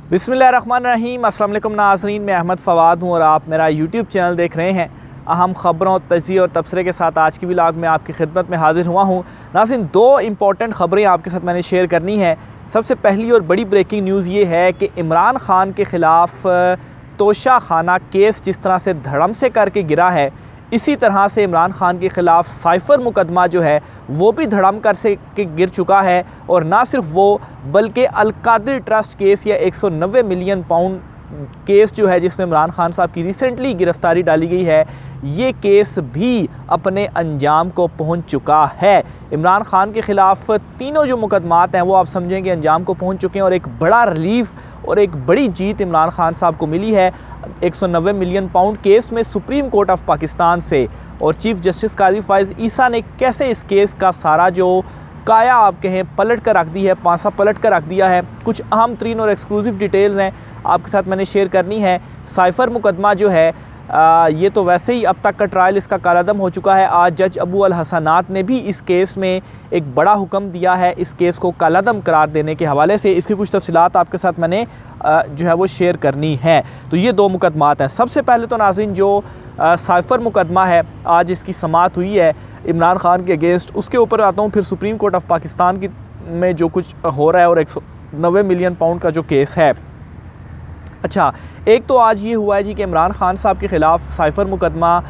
बिस्मिल्लाहिर्रहमानिर्रहीम। अस्सलाम वालेकुम नाज़रीन, मैं अहमद फ़वाद हूँ और आप मेरा यूट्यूब चैनल देख रहे हैं। अहम ख़बरों, तजिए और तबसरे के साथ आज की व्लॉग में आपकी खिदमत में हाज़िर हुआ हूँ। नाज़रीन, दो इम्पॉर्टेंट ख़बरें आपके साथ मैंने शेयर करनी है। सबसे पहली और बड़ी ब्रेकिंग न्यूज़ ये है कि इमरान ख़ान के ख़िलाफ़ तोशा खाना केस जिस तरह से धड़म से करके गिरा है, इसी तरह से इमरान ख़ान के ख़िलाफ़ साइफ़र मुकदमा जो है वो भी धड़म कर से के गिर चुका है। और ना सिर्फ वो बल्कि अल-कादिर ट्रस्ट केस या 190 मिलियन पाउंड केस जो है जिसमें इमरान ख़ान साहब की रिसेंटली गिरफ़्तारी डाली गई है, ये केस भी अपने अंजाम को पहुंच चुका है। इमरान ख़ान के ख़िलाफ़ तीनों जो मुकदमात हैं वो आप समझेंगे अंजाम को पहुंच चुके हैं और एक बड़ा रिलीफ और एक बड़ी जीत इमरान ख़ान साहब को मिली है 190 मिलियन पाउंड केस में सुप्रीम कोर्ट ऑफ पाकिस्तान से। और चीफ़ जस्टिस काजी फ़ाइज़ ईसा ने कैसे इस केस का सारा जो काया आप कहें पलट कर रख दी है, पासा पलट कर रख दिया है। कुछ अहम तरीन और एक्सक्लूसिव डिटेल्स हैं आपके साथ मैंने शेयर करनी है। साइफ़र मुकदमा जो है ये तो वैसे ही अब तक का ट्रायल इसका कालादम हो चुका है। आज जज अबू अल हसनात ने भी इस केस में एक बड़ा हुक्म दिया है इस केस को कालादम करार देने के हवाले से। इसकी कुछ तफसीलात आपके साथ मैंने जो है वो शेयर करनी है। तो ये दो मुकदमात हैं। सबसे पहले तो नाज़रीन जो साइफ़र मुकदमा है, आज इसकी समाअत हुई है इमरान ख़ान के अगेंस्ट, उसके ऊपर आता हूँ। फिर सुप्रीम कोर्ट ऑफ पाकिस्तान की में जो कुछ हो रहा है और 190 मिलियन पाउंड का जो केस है। अच्छा, एक तो आज ये हुआ है जी कि इमरान ख़ान साहब के ख़िलाफ़ साइफ़र मुकदमा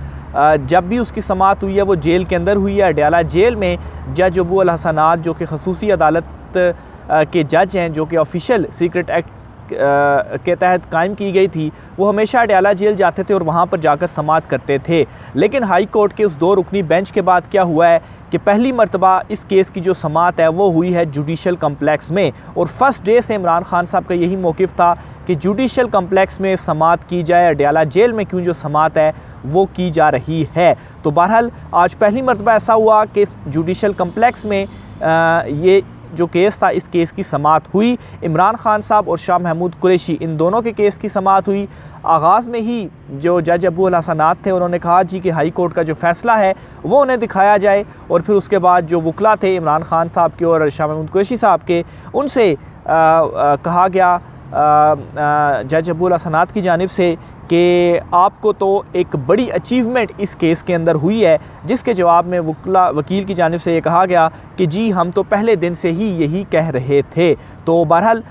जब भी उसकी समाअत हुई है वो जेल के अंदर हुई है। अडयाला जेल में जज अबू अल हसनात जो कि खसूसी अदालत के जज हैं, जो कि ऑफिशियल सीक्रेट एक्ट के तहत कायम की गई थी, वो हमेशा अडयाला जेल जाते थे और वहाँ पर जाकर समाअत करते थे। लेकिन हाई कोर्ट के उस दो रुकनी बेंच के बाद क्या हुआ है कि पहली मरतबा इस केस की जो समाअत है वो हुई है जुडिशल कम्प्लेक्स में। और फर्स्ट डे से इमरान ख़ान साहब का यही मौक़िफ़ था कि जुडिशल कम्प्लेक्स में समाअत की जाए, अडयाला जेल में क्यों जो समाअत है वो की जा रही है। तो बहरहाल आज पहली मरतबा ऐसा हुआ कि जुडिशल कम्प्लेक्स में ये जो केस था इस केस की समाअत हुई। इमरान ख़ान साहब और शाह महमूद कुरैशी इन दोनों के केस की समाअत हुई। आगाज़ में ही जो जज अबू अल हसनात थे उन्होंने कहा जी कि हाई कोर्ट का जो फ़ैसला है वो उन्हें दिखाया जाए। और फिर उसके बाद जो वकला थे इमरान ख़ान साहब के और शाह महमूद कुरैशी साहब के, उनसे कहा गया जज अबू अल हसनात की जानिब से कि आपको तो एक बड़ी अचीवमेंट इस केस के अंदर हुई है, जिसके जवाब में वकील की जानिब से ये कहा गया कि जी हम तो पहले दिन से ही यही कह रहे थे। तो बहरहाल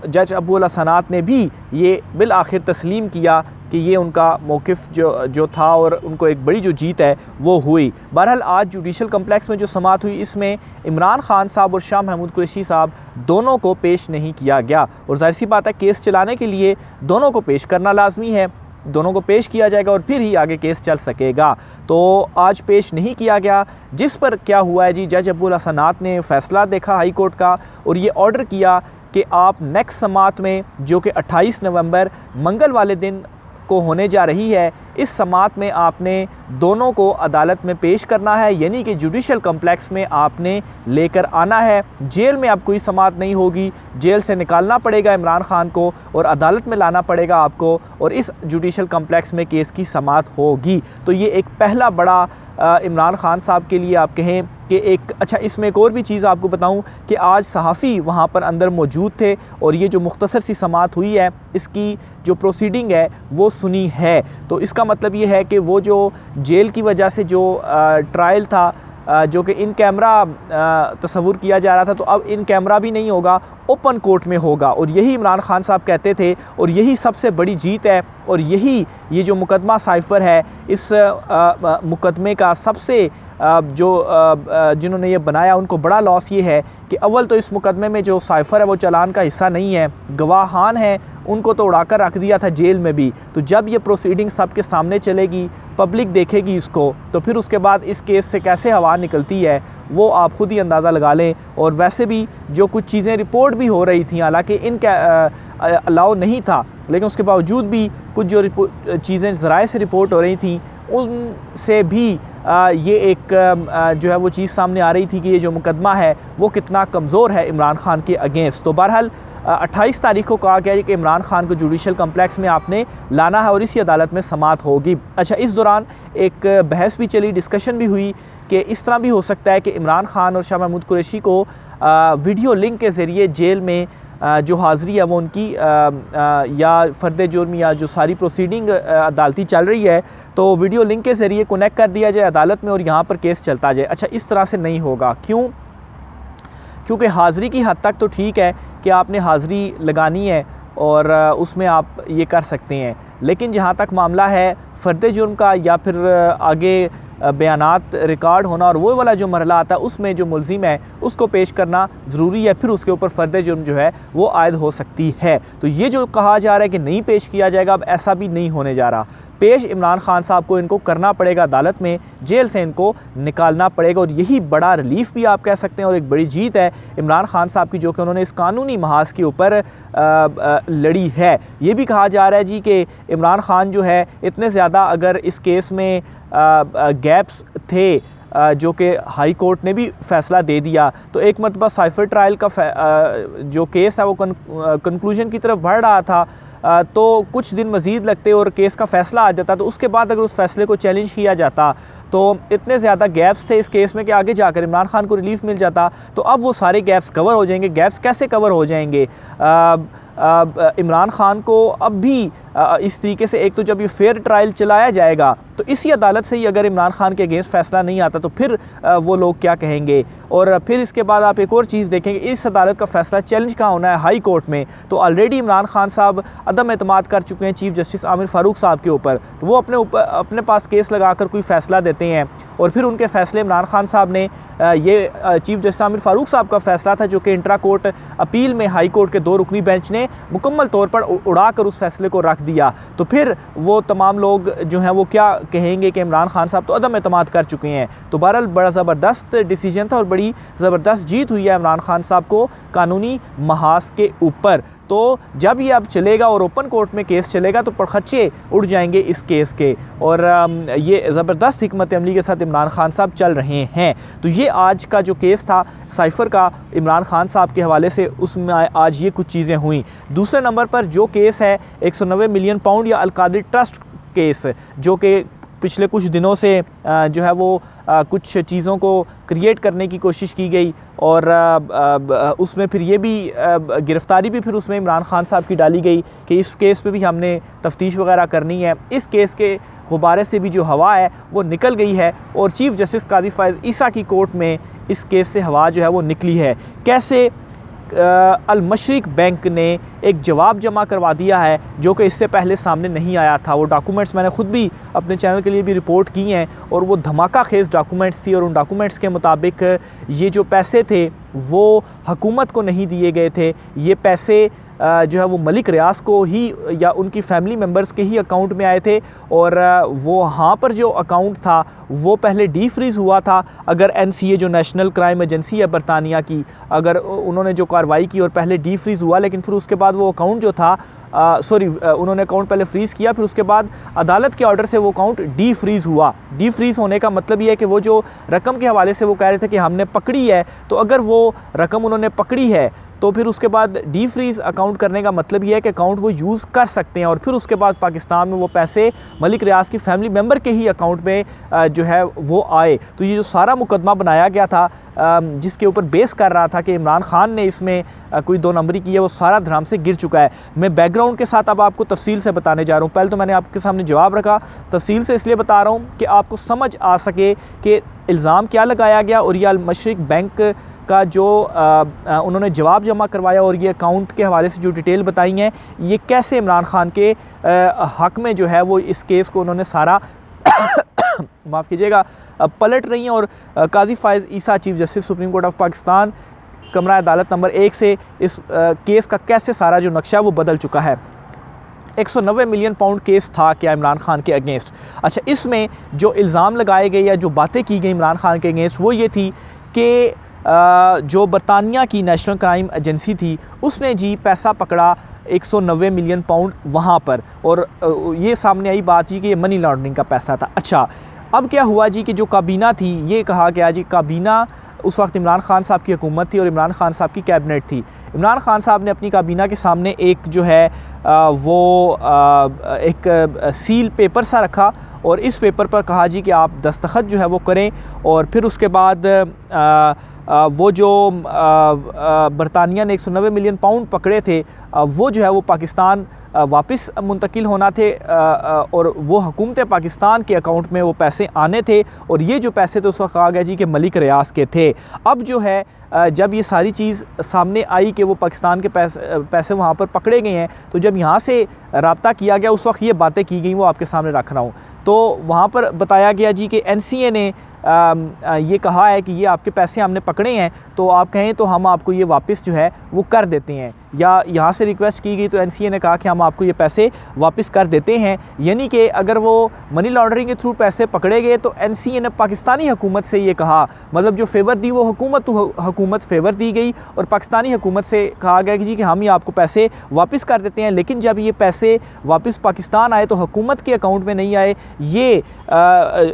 जज अबू अल हसनात ने भी ये बिल आखिर तस्लीम किया कि ये उनका मौक़िफ़ जो था और उनको एक बड़ी जो जीत है वो हुई। बहरहाल आज जुडिशल कम्प्लेक्स में जो समाअत हुई इसमें इमरान ख़ान साहब और शाह महमूद कुरैशी साहब दोनों को पेश नहीं किया गया। और ज़ाहिर सी बात है केस चलाने के लिए दोनों को पेश करना लाजमी है, दोनों को पेश किया जाएगा और फिर ही आगे केस चल सकेगा। तो आज पेश नहीं किया गया, जिस पर क्या हुआ है जी, जज अबू अल हसनात ने फ़ैसला देखा हाई कोर्ट का और ये ऑर्डर किया कि आप नेक्स्ट समाअत में जो कि 28 नवंबर मंगल वाले दिन को होने जा रही है, इस समाअत में आपने दोनों को अदालत में पेश करना है, यानी कि जुडिशल कम्प्लेक्स में आपने लेकर आना है। जेल में अब कोई समाअत नहीं होगी, जेल से निकालना पड़ेगा इमरान ख़ान को और अदालत में लाना पड़ेगा आपको और इस जुडिशल कम्प्लेक्स में केस की समाअत होगी। तो ये एक पहला बड़ा इमरान ख़ान साहब के लिए आप कहें कि एक अच्छा, इसमें एक और भी चीज़ आपको बताऊं कि आज सहाफ़ी वहाँ पर अंदर मौजूद थे और ये जो मुख्तसर सी समाअत हुई है इसकी जो प्रोसीडिंग है वो सुनी है। तो इसका मतलब ये है कि वो जो जेल की वजह से जो ट्रायल था जो कि इन कैमरा तस्वुर किया जा रहा था, तो अब इन कैमरा भी नहीं होगा, ओपन कोर्ट में होगा। और यही इमरान ख़ान साहब कहते थे और यही सबसे बड़ी जीत है। और यही ये जो मुकदमा साइफ़र है, इस मुकदमे का सबसे जिन्होंने ये बनाया उनको बड़ा लॉस ये है कि अव्वल तो इस मुकदमे में जो साइफ़र है वो चालान का हिस्सा नहीं है, गवाहान हैं उनको तो उड़ाकर रख दिया था जेल में भी। तो जब ये प्रोसीडिंग सबके सामने चलेगी, पब्लिक देखेगी इसको, तो फिर उसके बाद इस केस से कैसे हवा निकलती है वो आप ख़ुद ही अंदाज़ा लगा लें। और वैसे भी जो कुछ चीज़ें रिपोर्ट भी हो रही थी, हालांकि इनका अलाउ नहीं था, लेकिन उसके बावजूद भी कुछ जो चीज़ें ज़राए से रिपोर्ट हो रही थी उनसे भी ये एक जो है वो चीज़ सामने आ रही थी कि ये जो मुकदमा है वो कितना कमज़ोर है इमरान ख़ान के अगेंस्ट। तो बहरहाल 28 तारीख को कहा गया है कि इमरान ख़ान को जुडिशल कम्प्लेक्स में आपने लाना है और इसी अदालत में समाअत होगी। अच्छा, इस दौरान एक बहस भी चली, डिस्कशन भी हुई कि इस तरह भी हो सकता है कि इमरान ख़ान और शाह महमूद कुरैशी को वीडियो लिंक के ज़रिए जेल में जो हाज़िरी है वो उनकी या फ़र्द जुर्म या जो सारी प्रोसीडिंग अदालती चल रही है तो वीडियो लिंक के ज़रिए कनेक्ट कर दिया जाए अदालत में और यहाँ पर केस चलता जाए। अच्छा, इस तरह से नहीं होगा। क्यों? क्योंकि हाज़िरी की हद तक तो ठीक है कि आपने हाज़िरी लगानी है और उसमें आप ये कर सकते हैं, लेकिन जहाँ तक मामला है फ़र्द जुर्म का या फिर आगे बयानात रिकॉर्ड होना और वो वाला जो मरहला आता है उसमें जो मुल्ज़िम है उसको पेश करना ज़रूरी है, फिर उसके ऊपर फ़र्द जुर्म जो है वो आयद हो सकती है। तो ये जो कहा जा रहा है कि नहीं पेश किया जाएगा, अब ऐसा भी नहीं होने जा रहा। पेश इमरान खान साहब को इनको करना पड़ेगा अदालत में, जेल से इनको निकालना पड़ेगा और यही बड़ा रिलीफ भी आप कह सकते हैं और एक बड़ी जीत है इमरान खान साहब की, जो कि उन्होंने इस कानूनी महाज के ऊपर लड़ी है। ये भी कहा जा रहा है जी कि इमरान खान जो है इतने ज़्यादा अगर इस केस में गैप्स थे जो कि हाई कोर्ट ने भी फ़ैसला दे दिया तो एक मरतबा साइफर ट्रायल का जो केस है वो कंक्लूजन की तरफ बढ़ रहा था तो कुछ दिन मज़ीद लगते और केस का फ़ैसला आ जाता, तो उसके बाद अगर उस फैसले को चैलेंज किया जाता तो इतने ज़्यादा गैप्स थे इस केस में कि आगे जाकर इमरान खान को रिलीफ मिल जाता। तो अब वो सारे गैप्स कवर हो जाएंगे। गैप्स कैसे कवर हो जाएंगे? इमरान खान को अब भी इस तरीके से, एक तो जब ये फेयर ट्रायल चलाया जाएगा तो इसी अदालत से ही अगर इमरान खान के अगेंस्ट फ़ैसला नहीं आता तो फिर वो लोग क्या कहेंगे। और फिर इसके बाद आप एक और चीज़ देखेंगे, इस अदालत का फ़ैसला चैलेंज कहाँ होना है? हाई कोर्ट में। तो ऑलरेडी इमरान खान साहब अदम एतमाद कर चुके हैं चीफ़ जस्टिस आमिर फ़ारूक साहब के ऊपर, तो वो अपने पास केस लगाकर कोई फ़ैसला देते हैं और फिर उनके फ़ैसले इमरान खान साहब ने ये चीफ़ जस्टिस आमिर फ़ारूक साहब का फ़ैसला था जो कि इंट्रा कोर्ट अपील में हाई कोर्ट के 2 रुकनी बेंच ने मुकम्मल तौर पर उड़ा कर उस फैसले को रख दिया। तो फिर वो तमाम लोग जो हैं वो क्या कहेंगे कि इमरान खान साहब तो अदम एतमाद कर चुके हैं। तो बहरहाल बड़ा ज़बरदस्त डिसीजन था और बड़ी ज़बरदस्त जीत हुई है इमरान खान साहब को कानूनी महाज के ऊपर। तो जब ये अब चलेगा और ओपन कोर्ट में केस चलेगा तो परखच्चे उड़ जाएंगे इस केस के और ये ज़बरदस्त हिकमत अमली के साथ इमरान खान साहब चल रहे हैं। तो ये आज का जो केस था साइफ़र का इमरान खान साहब के हवाले से, उसमें आज ये कुछ चीज़ें हुई। दूसरे नंबर पर जो केस है 190 मिलियन पाउंड या अलकादिर ट्रस्ट केस, जो कि पिछले कुछ दिनों से जो है वो कुछ चीज़ों को क्रिएट करने की कोशिश की गई और उसमें फिर ये भी गिरफ़्तारी भी फिर उसमें इमरान खान साहब की डाली गई कि इस केस पे भी हमने तफ्तीश वगैरह करनी है। इस केस के गुब्बारे से भी जो हवा है वो निकल गई है और चीफ़ जस्टिस कादी फ़ाइज़ ईसा की कोर्ट में इस केस से हवा जो है वो निकली है। कैसे? अल मशरिक बैंक ने एक जवाब जमा करवा दिया है जो कि इससे पहले सामने नहीं आया था। वो डॉक्यूमेंट्स मैंने ख़ुद भी अपने चैनल के लिए भी रिपोर्ट की हैं और वो धमाका खेज़ डॉक्यूमेंट्स थी और उन डॉक्यूमेंट्स के मुताबिक ये जो पैसे थे वो हुकूमत को नहीं दिए गए थे। ये पैसे जो है वो मलिक रियाज को ही या उनकी फैमिली मेम्बर्स के ही अकाउंट में आए थे और वो वहाँ पर जो अकाउंट था वो पहले डी फ्रीज़ हुआ था। अगर NCA जो नेशनल क्राइम एजेंसी है बरतानिया की, अगर उन्होंने जो कार्रवाई की और पहले डी फ्रीज़ हुआ, लेकिन फिर उसके बाद वो अकाउंट जो था उन्होंने अकाउंट पहले फ्रीज़ किया, फिर उसके बाद अदालत के ऑर्डर से वो अकाउंट डी फ्रीज़ हुआ। डी फ्रीज़ होने का मतलब ये है कि वो जो रकम के हवाले से वो कह रहे थे कि हमने पकड़ी है, तो अगर वो रकम उन्होंने पकड़ी है तो फिर उसके बाद डी फ्रीज़ अकाउंट करने का मतलब ये है कि अकाउंट वो यूज़ कर सकते हैं और फिर उसके बाद पाकिस्तान में वो पैसे मलिक रियाज की फैमिली मेम्बर के ही अकाउंट में जो है वो आए। तो ये जो सारा मुकदमा बनाया गया था जिसके ऊपर बेस कर रहा था कि इमरान खान ने इसमें कोई 2 नंबरी की है, वो सारा धराम से गिर चुका है। मैं बैकग्राउंड के साथ अब आपको तफसील से बताने जा रहा हूँ। पहले तो मैंने आपके सामने जवाब रखा, तफसील से इसलिए बता रहा हूँ कि आपको समझ आ सके कि इल्ज़ाम क्या लगाया गया और ये अल मशरिक बैंक का जो उन्होंने जवाब जमा करवाया और ये अकाउंट के हवाले से जो डिटेल बताई हैं, ये कैसे इमरान खान के हक़ में जो है वो इस केस को उन्होंने सारा माफ़ कीजिएगा पलट रही हैं। और Qazi Faez Isa chief justice supreme court of Pakistan कमरा अदालत नंबर 1 से इस केस का कैसे सारा जो नक्शा वो बदल चुका है। 190 मिलियन पाउंड केस था क्या इमरान खान के अगेंस्ट? अच्छा, इसमें जो इल्ज़ाम लगाए गए या जो बातें की गई इमरान खान के अगेंस्ट वो ये थी कि जो बरतानिया की नेशनल क्राइम एजेंसी थी उसने जी पैसा पकड़ा 190 मिलियन पाउंड वहाँ पर, और ये सामने आई बात जी कि ये मनी लॉन्ड्रिंग का पैसा था। अच्छा, अब क्या हुआ जी कि जो काबीना थी, ये कहा गया जी काबीना उस वक्त इमरान खान साहब की हुकूमत थी और इमरान खान साहब की कैबिनेट थी। इमरान खान साहब ने अपनी काबीना के सामने एक जो है वो एक सील पेपर सा रखा और इस पेपर पर कहा जी कि आप दस्तखत जो है वो करें और फिर उसके बाद वो जो बरतानिया ने 190 मिलियन पाउंड पकड़े थे, वो जो है वो पाकिस्तान वापस मुंतकिल होना थे और वो हुकूमत पाकिस्तान के अकाउंट में वो पैसे आने थे। और ये जो पैसे थे उस वक्त कहा गया जी कि मलिक रियाज के थे। अब जो है जब ये सारी चीज़ सामने आई कि वो पाकिस्तान के पैसे वहाँ पर पकड़े गए हैं, तो जब यहाँ से रब्ता किया गया उस वक्त ये बातें की गई, वो आपके सामने रख रहा हूँ। तो वहाँ पर बताया गया जी कि NCA ने ये कहा है कि ये आपके पैसे हमने पकड़े हैं, तो आप कहें तो हम आपको ये वापस जो है वो कर देते हैं, या यहाँ से रिक्वेस्ट की गई तो NCA ने कहा कि हम आपको ये पैसे वापस कर देते हैं। यानी कि अगर वो मनी लॉन्ड्रिंग के थ्रू पैसे पकड़े गए तो NCA ने पाकिस्तानी हुकूमत से ये कहा, मतलब जो फेवर दी वो हुकूमत फेवर दी गई और पाकिस्तानी हुकूमत से कहा गया कि जी कि हम ये आपको पैसे वापस कर देते हैं। लेकिन जब ये पैसे वापस पाकिस्तान आए तो हुकूमत के अकाउंट में नहीं आए, ये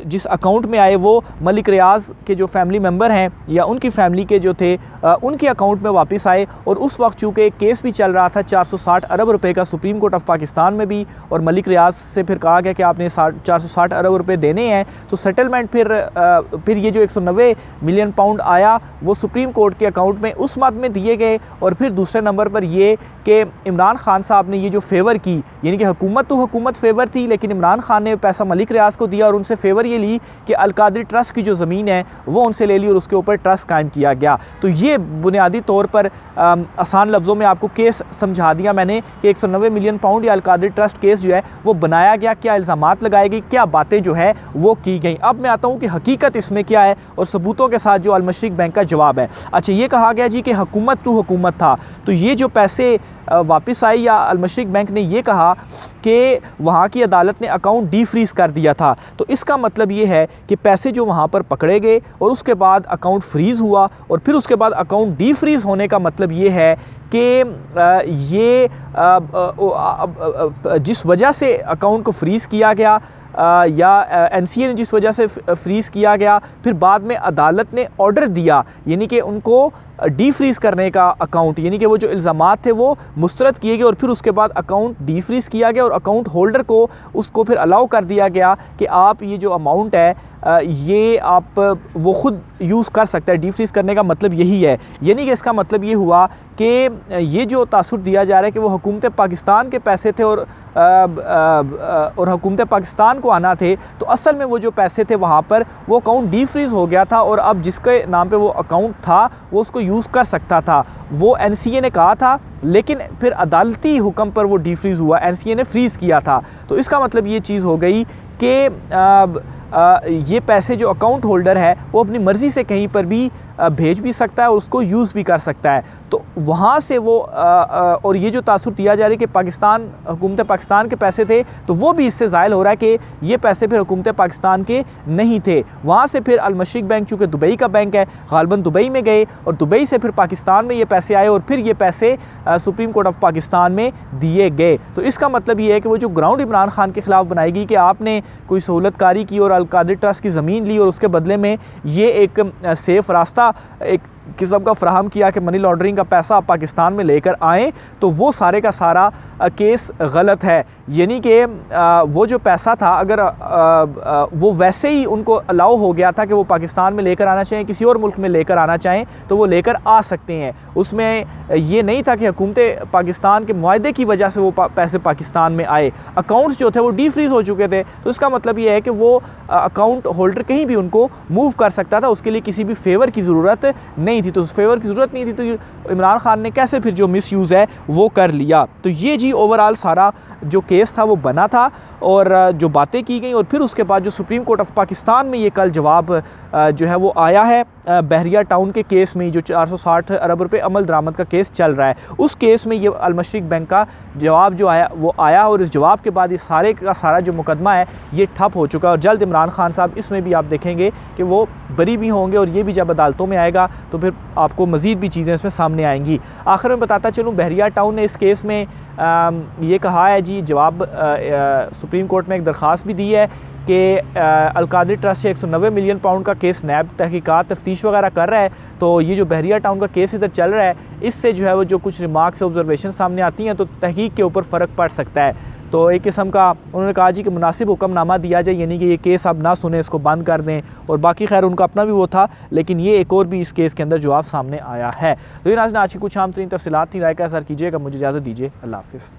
जिस अकाउंट में आए वो मलिक रियाज के जो फैमिली मेम्बर हैं या उनकी फैमिली के जो थे उनके अकाउंट में वापस आए। और उस वक्त चूँकि केस भी चल रहा था 460 अरब रुपए का सुप्रीम कोर्ट ऑफ पाकिस्तान में भी, और मलिक रियाज से फिर कहा गया कि आपने 460 अरब रुपए देने हैं, तो सेटलमेंट फिर ये जो 190 मिलियन पाउंड आया वो सुप्रीम कोर्ट के अकाउंट में उस मद में दिए गए। और फिर दूसरे नंबर पर ये कि इमरान खान साहब ने ये जो फेवर की, यानी कि हुकूमत तो हुकूमत फेवर थी, लेकिन इमरान खान ने पैसा मलिक रियाज को दिया और उनसे फेवर ये ली कि अलकादरी ट्रस्ट की जो ज़मीन है वो उनसे ले ली और उसके ऊपर ट्रस्ट कायम किया गया। तो ये बुनियादी तौर पर आसान लफ्ज़ों में आपको केस समझा दिया मैंने कि 190 मिलियन पाउंड या अलकादरी ट्रस्ट केस जो है वो बनाया गया, क्या इल्ज़ामात लगाए गए, क्या बातें जो है वो की गई। अब मैं आता हूँ कि हकीकत इसमें क्या है और सबूतों के साथ जो अल-मशरिक बैंक का जवाब है। अच्छा, ये कहा गया जी कि हुकूमत टू हुकूमत था, तो ये जो पैसे वापस आई या अल-मशरिक बैंक ने ये कहा कि वहाँ की अदालत ने अकाउंट डीफ्रीज़ कर दिया था, तो इसका मतलब ये है कि पैसे जो वहाँ पर पकड़े गए और उसके बाद अकाउंट फ्रीज़ हुआ और फिर उसके बाद अकाउंट डीफ्रीज़ होने का मतलब ये है कि ये जिस वजह से अकाउंट को फ्रीज़ किया गया या NCA ने जिस वजह से फ्रीज़ किया गया, फिर बाद में अदालत ने ऑर्डर दिया, यानी कि उनको डीफ्रीज़ करने का अकाउंट, यानी कि वो जो इल्ज़ामात थे वो मुस्तरद किए गए और फिर उसके बाद अकाउंट डीफ्रीज़ किया गया और अकाउंट होल्डर को उसको फिर अलाउ कर दिया गया कि आप ये जो अमाउंट है ये आप वो ख़ुद यूज़ कर सकते हैं। डीफ्रीज़ करने का मतलब यही है, यानी कि इसका मतलब ये हुआ कि ये जो तासुर दिया जा रहा है कि वो हुकूमत पाकिस्तान के पैसे थे और हुकूमत पाकिस्तान को आना थे, तो असल में वो जो पैसे थे वहाँ पर वो अकाउंट डीफ्रीज़ हो गया था और अब जिसके नाम पे वो अकाउंट था वो उसको यूज़ कर सकता था। वो NCA ने कहा था, लेकिन फिर अदालती हुक्म पर वो डीफ्रीज़ हुआ, NCA ने फ्रीज़ किया था। तो इसका मतलब ये चीज़ हो गई कि ये पैसे जो अकाउंट होल्डर है वो अपनी मर्ज़ी से कहीं पर भी भेज भी सकता है और उसको यूज़ भी कर सकता है। तो वहाँ से वो और ये जो तासुर दिया जा रहा है कि पाकिस्तान हुकूमत पाकिस्तान के पैसे थे, तो वो भी इससे ज़ाहिर हो रहा है कि ये पैसे फिर हुकूमत पाकिस्तान के नहीं थे। वहाँ से फिर अल-मशरिक बैंक चूँकि दुबई का बैंक है, गालिबन दुबई में गए और दुबई से फिर पाकिस्तान में ये पैसे आए और फिर ये पैसे सुप्रीम कोर्ट ऑफ पाकिस्तान में दिए गए। तो इसका मतलब ये है कि वो जो ग्राउंड इमरान खान के ख़िलाफ़ बनाई गई कि आपने कोई सहूलतकारी की और अलकादरी ट्रस्ट की ज़मीन ली और उसके बदले में ये एक सेफ़ रास्ता एक किस्म का फ्राहम किया कि मनी लॉन्ड्रिंग का पैसा आप पाकिस्तान में लेकर आएँ, तो वो सारे का सारा केस गलत है। यानी कि वो जो पैसा था अगर वो वैसे ही उनको अलाउ हो गया था कि वो पाकिस्तान में लेकर आना चाहें, किसी और मुल्क में लेकर आना चाहें तो वो लेकर आ सकते हैं। उसमें ये नहीं था कि हुकूमत पाकिस्तान के मुआहदे की वजह से वो पैसे पाकिस्तान में आए। अकाउंट्स जो थे वो डीफ्रीज़ हो चुके थे, तो इसका मतलब ये है कि वो अकाउंट होल्डर कहीं भी उनको मूव कर सकता था, उसके लिए किसी भी फेवर की ज़रूरत नहीं थी। तो उस फेवर की ज़रूरत नहीं थी तो इमरान खान ने कैसे फिर जो मिसयूज़ है वो कर लिया। तो ये जी ओवरऑल सारा जो केस था वो बना था और जो बातें की गई और फिर उसके बाद जो सुप्रीम कोर्ट ऑफ पाकिस्तान में ये कल जवाब जो है वो आया है बहरिया टाउन के केस में, जो 460 अरब रुपए अमल दरामद का केस चल रहा है, उस केस में ये अल-मशरिक बैंक का जवाब जो आया वो आया और इस जवाब के बाद ये सारे का सारा जो मुकदमा है ये ठप हो चुका है और जल्द इमरान खान साहब इसमें भी आप देखेंगे कि वो बरी भी होंगे और ये भी जब अदालतों में आएगा तो फिर आपको मज़ीद भी चीज़ें इसमें सामने आएंगी। आखिर में बताता चलूँ, बहरिया टाउन ने इस केस में ये कहा है जी, जवाब सुप्रीम कोर्ट में एक दरख्वास्त भी दी है कि अलकादरी ट्रस्ट से 190 मिलियन पाउंड का केस नैब तहकीकात तफ्तीश वगैरह कर रहा है। तो ये जो बहरिया टाउन का केस इधर चल रहा है, इससे जो है वो जो कुछ रिमार्क्स ऑब्जर्वेशन सामने आती हैं तो तहकीक के ऊपर फ़र्क पड़ सकता है। तो एक किस्म का उन्होंने कहा जी कि मुनासिब हुक्मनामा दिया जाए, यानी कि ये केस अब ना सुने, इसको बंद कर दें। और बाकी खैर उनका अपना भी वो था, लेकिन ये एक और भी इस केस के अंदर जवाब सामने आया है। तो ये नाज़रीन आज की कुछ आम तरीन तफसीलात थी। राय का असर कीजिएगा। मुझे इजाज़त दीजिए। अल्लाह हाफ़िज़।